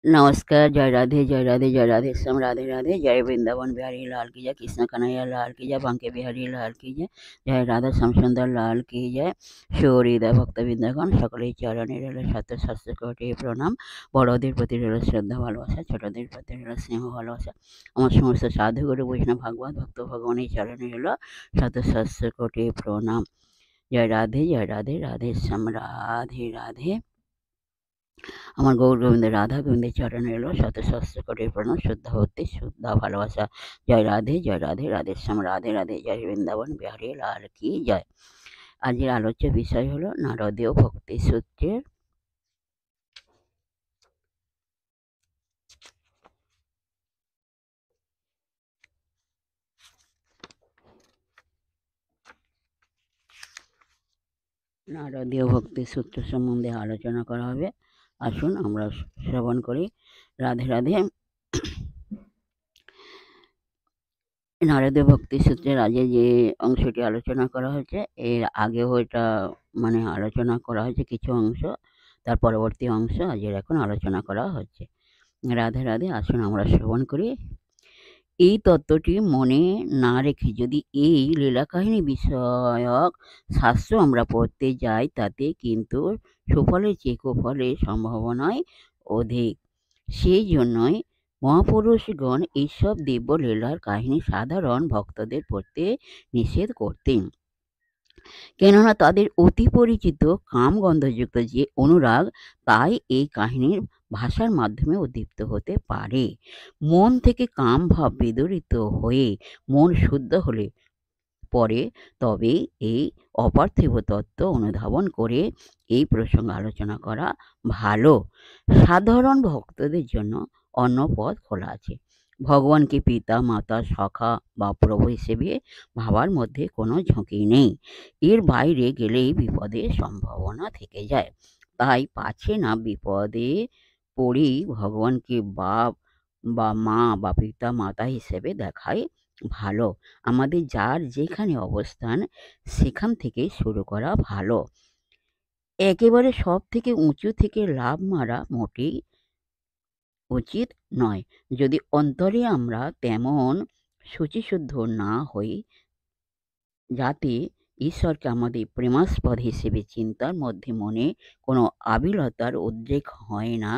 नमस्कार, जय राधे, जय राधे, जय राधे श्याम, राधे राधे, जय वृंदावन बिहारी लाल की जय, कृष्ण कन्हैया लाल की जय, बांके बिहारी लाल की जय, जय राधा श्यामसुंदर लाल की जय। সুহৃদয় ভক্তবৃন্দগণ, সকলেই চরণে রইল শত সহস্র কোটি প্রণাম। বড়দের প্রতি রইল শ্রদ্ধা ভালোবাসা, ছোটদের প্রতি রইল স্নেহ ভালোবাসা। আমার সমস্ত সাধুগুরু বৈষ্ণব ভাগবত ভক্ত ভগবানের চরণে রইল শত সহস্র কোটি প্রণাম। জয় রাধে, জয় রাধে, রাধে শ্যাম, রাধে রাধে। আমার গৌর গোবিন্দ রাধা গোবিন্দের চরণে এলো শত সহস্র কোটি প্রণাম, শ্রদ্ধা ভক্তি, শ্রদ্ধা ভালোবাসা। জয় রাধে, জয় রাধে, রাধে শ্যাম, রাধে রাধে, জয় বৃন্দাবন বিহারী লাল কি জয়। আজকের আলোচ্য বিষয় হলো নারদীয় ভক্তি সূত্রের নারদীয় ভক্তি সূত্র সম্বন্ধে আলোচনা করা হবে। আসুন আমরা শ্রবণ করি। রাধে রাধে। নারদীয় ভক্তি সূত্রের আগে যে অংশটি আলোচনা করা হয়েছে, এর আগেও এটা আলোচনা করা হয়েছে কিছু অংশ, তার পরবর্তী অংশ আজের এখন আলোচনা করা হচ্ছে। রাধে রাধে। আসুন আমরা শ্রবণ করি। এই তত্ত্বটি মনে না রেখে যদি এই লীলা কাহিনী বিষয়ক শাস্ত্র আমরা পড়তে যাই, তাতে কিন্তু সুফলের চেয়ে কুফলের সম্ভাবনাই অধিক। সেই জন্যই মহাপুরুষগণ এইসব দিব্য লীলার কাহিনী সাধারণ ভক্তদের পড়তে নিষেধ করতেন, কেননা তাদের অতি পরিচিত কামগন্ধযুক্ত যে অনুরাগ, তাই এই কাহিনীর ভাষার মাধ্যমে উদ্দীপ্ত হতে পারে। মন থেকে কাম ভাব বিদরিত হয়ে মন শুদ্ধ হলে পরে তবে এই অপার্থিব তত্ত্ব অনুধাবন করে এই প্রসঙ্গ আলোচনা করা ভালো। সাধারণ ভক্তদের জন্য অন্য পথ খোলা আছে। ভগবানকে পিতা, মাতা, সখা বা প্রভু হিসেবে ভাবার মধ্যে কোনো ঝুঁকি নেই। এর বাইরে গেলেই বিপদের সম্ভাবনা থেকে যায়। তাই পাছে না বিপদে পড়েই ভগবানকে বাপ বা মা বা পিতা মাতা হিসেবে দেখাই ভালো। আমাদের যার যেখানে অবস্থান, সেখান থেকে শুরু করা ভালো। একেবারে সব থেকে উঁচু থেকে লাভ মারা মোটেই উচিত নয়। যদি অন্তরে আমরা তেমন শুচিশুদ্ধ না হই যাতে ঈশ্বরকে আমাদের প্রেমাস্পদ হিসেবে চিন্তার মধ্যে মনে কোনো আবিলতার উদ্রেক হয় না,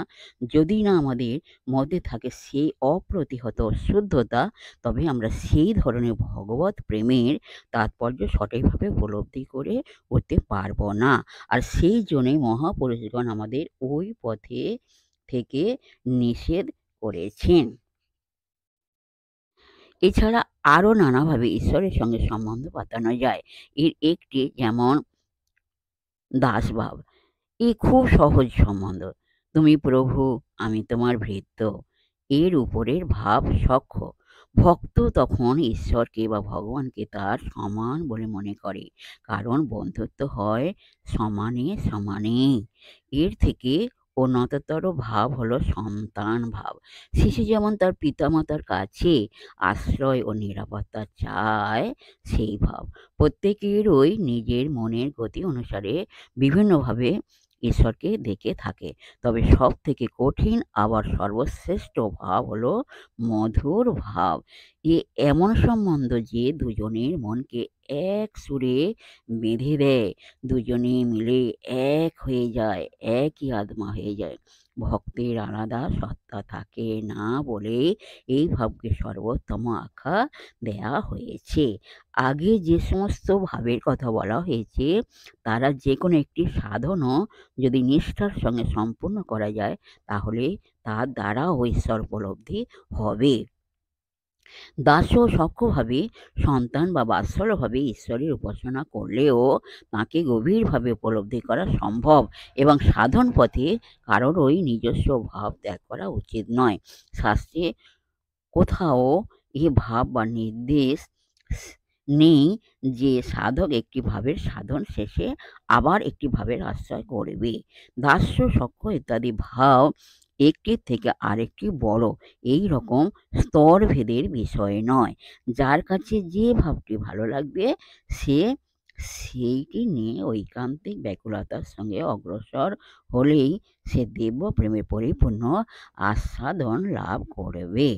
যদি না আমাদের মধ্যে থাকে সেই অপ্রতিহত শুদ্ধতা, তবে আমরা সেই ধরনের ভগবত প্রেমের তাৎপর্য সঠিকভাবে উপলব্ধি করে উঠতে পারবো না। আর সেই জন্যে মহাপুরুষগণ আমাদের ওই পথে থেকে নিষেধ করেছেন। এছাড়া আরও নানাভাবে ঈশ্বরের সঙ্গে সম্বন্ধ পাতানো যায়। এর একটি যেমন দাসভাব। এ খুব সহজ সম্বন্ধ। তুমি প্রভু, আমি তোমার ভৃত্য, এর উপরের ভাব সখ্য। ভক্ত তখন ঈশ্বরকে বা ভগবানকে তার সমান বলে মনে করে, কারণ বন্ধুত্ব হয় সমানে সমানে। এর থেকে উন্নততর ভাব হলো সন্তান ভাব। শিশু যেমন তার পিতামাতার কাছে আশ্রয় ও নিরাপত্তা চায়, সেই ভাব। প্রত্যেকেরই নিজের মনের গতি অনুসারে বিভিন্নভাবে ঈশ্বরকে দেখে থাকে। তবে সব থেকে কঠিন আবার সর্বশ্রেষ্ঠ ভাব হলো মধুর ভাব। এ এমন সম্বন্ধ যে দুজনের মনকে এক সুরে বেঁধে দেয়, দুজনে মিলে এক হয়ে যায়, একই আত্মা হয়ে যায়। ভক্তের আলাদা সত্তা থাকে না বলে এই ভাবকে সর্বোত্তম আখ্যা দেয়া হয়েছে। আগে যে সমস্ত ভাবের কথা বলা হয়েছে, তারা যে কোনো একটি সাধনও যদি নিষ্ঠার সঙ্গে সম্পূর্ণ করা যায়, তাহলে তার দ্বারাও ঈশ্বর উপলব্ধি হবে। দাস্য সক্ষভাবে সন্তান বা বাৎসল্যভাবে ঈশ্বরের উপাসনা করলেও তাকে গভীরভাবে উপলব্ধি করা সম্ভব, এবং সাধন পথে কারোরই নিজস্ব ভাব ত্যাগ করা উচিত নয়। শাস্ত্রে কোথাও এ ভাব বা নির্দেশ নেই যে সাধক একটি ভাবের সাধন শেষে আবার একটি ভাবের আশ্রয় করবে। দাস্য, সখ্য ইত্যাদি ভাব একটির থেকে আরেকটি বড়, এই রকম স্তরভেদের বিষয় নয়। যার কাছে যে ভাবটি ভালো লাগবে সে সেইটি নিয়ে ঐকান্তিক ব্যাকুলতার সঙ্গে অগ্রসর হলেই সে দিব্য প্রেমে পরিপূর্ণ আস্বাদন লাভ করবে।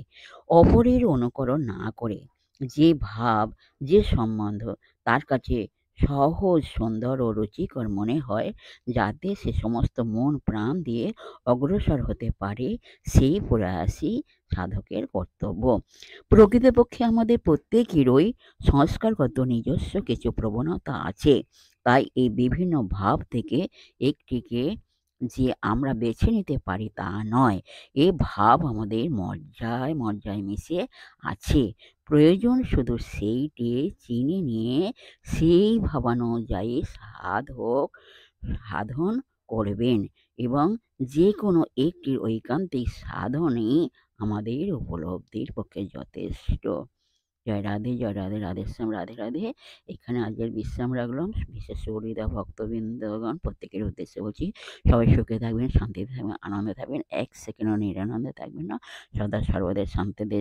অপরের অনুকরণ না করে যে ভাব, যে সম্বন্ধ তার কাছে সহজ, সুন্দর ও রুচিকর মনে হয়, যাতে সে সমস্ত মন প্রাণ দিয়ে অগ্রসর হতে পারে, সেই প্রয়াসই সাধকের কর্তব্য। প্রকৃতপক্ষে আমাদের প্রত্যেকেরই সংস্কারগত নিজস্ব কিছু প্রবণতা আছে। তাই এই বিভিন্ন ভাব থেকে একটিকে যে আমরা বেছে নিতে পারি তা নয়। এ ভাব আমাদের মজ্জায় মজ্জায় মিশে আছে। প্রয়োজন শুধু সেইটি চিনে নিয়ে সেই ভাবানুযায়ী সাধন করবেন, এবং যে কোনো একটির ঐকান্তিক সাধনই আমাদের উপলব্ধির পক্ষে যথেষ্ট। জয় রাধে, জয় রাধে, রাধেশ্যাম, রাধে রাধে। এখানে আজকের বিশ্রাম রাখলাম। বিশেষ সুহৃদা ভক্তবৃন্দগণ, প্রত্যেকের উদ্দেশ্যে বলছি, সবাই সুখে থাকবেন, শান্তিতে থাকবেন, আনন্দে থাকবেন, এক সেকেন্ডও নিরানন্দে থাকবেন না। সদা সর্বদা শান্তিতে,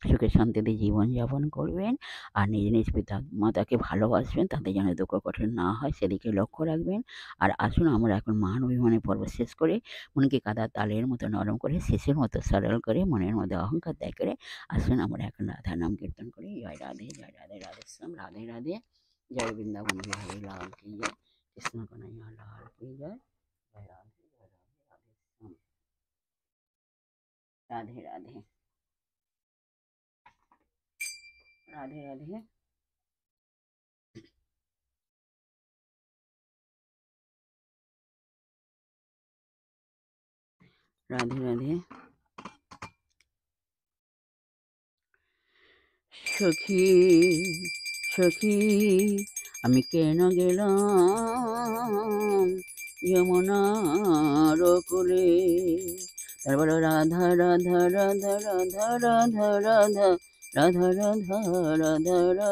সুখে শান্তিতে জীবনযাপন করবেন। আর নিজ নিজ পিতা মাতাকে ভালোবাসবেন, তাদের যেন দুঃখ কঠিন না হয় সেদিকে লক্ষ্য রাখবেন। আর আসুন আমরা এখন মান অভিমানের পর্ব শেষ করে মনকে কাদার তালের মতো নরম করে, শেষের মতো সরল করে, মনের মধ্যে অহংকার ত্যাগ করে আসুন আমরা এখন রাধা নাম কীর্তন করি। জয় রাধে, জয় রাধে, রাধেশ্যাম, রাধে রাধে। জয় বৃন্দাবন বিহারী লাল কি জয়, কৃষ্ণ কন্হैया লাল কি জয়। জয় রাধে, জয় রাধে, রাধেশ্যাম, রাধে রাধে, রাধে রাধে, রাধে রাধে। সখী, সখী, আমি কেন গেলাম যমুনার কোলে। তারপর রাধা রাধা রাধা রাধা রাধা রাধা রাধা রাধা রাধা রাধা।